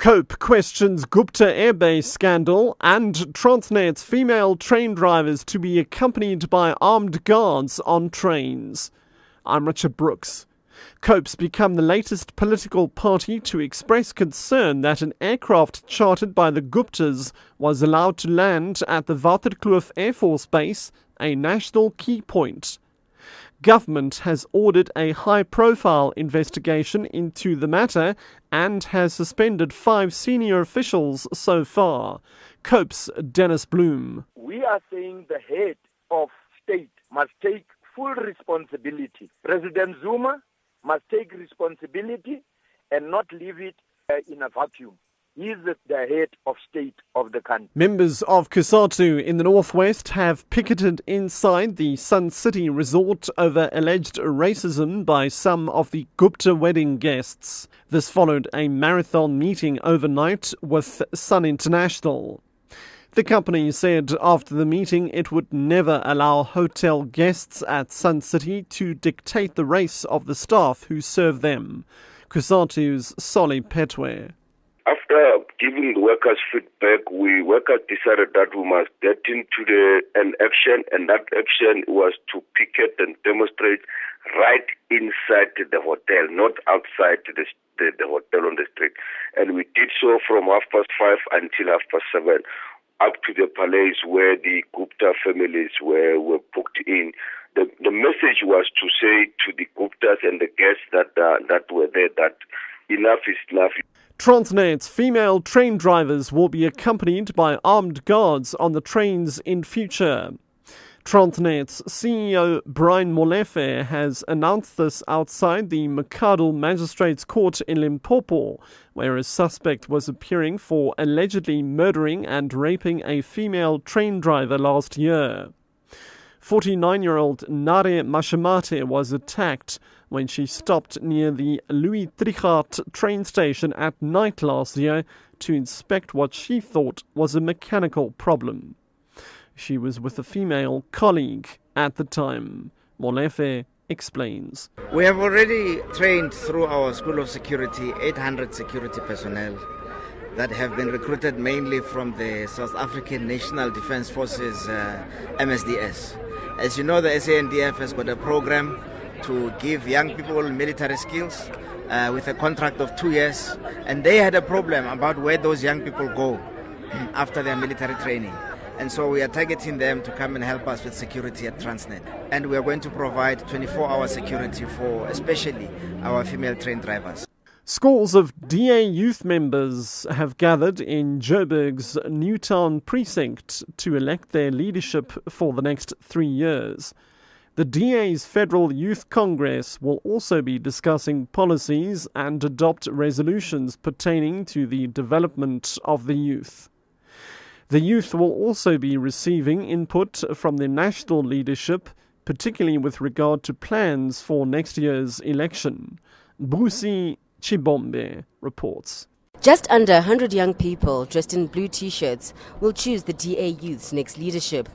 Cope questions Gupta Air Base scandal and Transnet's female train drivers to be accompanied by armed guards on trains. I'm Richard Brooks. Cope's become the latest political party to express concern that an aircraft chartered by the Guptas was allowed to land at the Waterkloof Air Force Base, a national key point. Government has ordered a high-profile investigation into the matter and has suspended 5 senior officials so far. Cope's Dennis Bloom. We are saying the head of state must take full responsibility. President Zuma must take responsibility and not leave it in a vacuum. He is the head of state of the country. Members of Kusatu in the northwest have picketed inside the Sun City resort over alleged racism by some of the Gupta wedding guests. This followed a marathon meeting overnight with Sun International. The company said after the meeting it would never allow hotel guests at Sun City to dictate the race of the staff who serve them. Kusatu's Solly Petwe. After giving the workers feedback, workers decided that we must get into an action, and that action was to picket and demonstrate right inside the hotel, not outside the hotel on the street. And we did so from 5:30 until 7:30, up to the palace where the Gupta families were booked in. The message was to say to the Guptas and the guests that were there that enough is enough. Transnet's female train drivers will be accompanied by armed guards on the trains in future. Transnet's CEO Brian Molefe has announced this outside the Makadal Magistrates Court in Limpopo, where a suspect was appearing for allegedly murdering and raping a female train driver last year. 49-year-old Nare Mashamate was attacked when she stopped near the Louis Trichardt train station at night last year to inspect what she thought was a mechanical problem. She was with a female colleague at the time. Molefe explains. We have already trained through our School of Security 800 security personnel that have been recruited mainly from the South African National Defence Forces, NSDF. As you know, the SABC has got a program to give young people military skills with a contract of 2 years, and they had a problem about where those young people go after their military training. And so we are targeting them to come and help us with security at Transnet. And we are going to provide 24-hour security for especially our female train drivers. Scores of DA youth members have gathered in Joburg's Newtown precinct to elect their leadership for the next 3 years. The DA's Federal Youth Congress will also be discussing policies and adopt resolutions pertaining to the development of the youth. The youth will also be receiving input from the national leadership, particularly with regard to plans for next year's election. Busi Chibombe reports. Just under 100 young people dressed in blue T-shirts will choose the DA Youth's next leadership.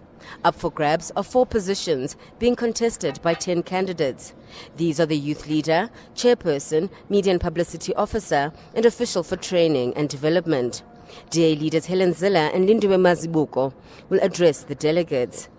Up for grabs are 4 positions being contested by 10 candidates. These are the youth leader, chairperson, media and publicity officer, and official for training and development. DA leaders Helen Ziller and Lindiwe Mazibuko will address the delegates.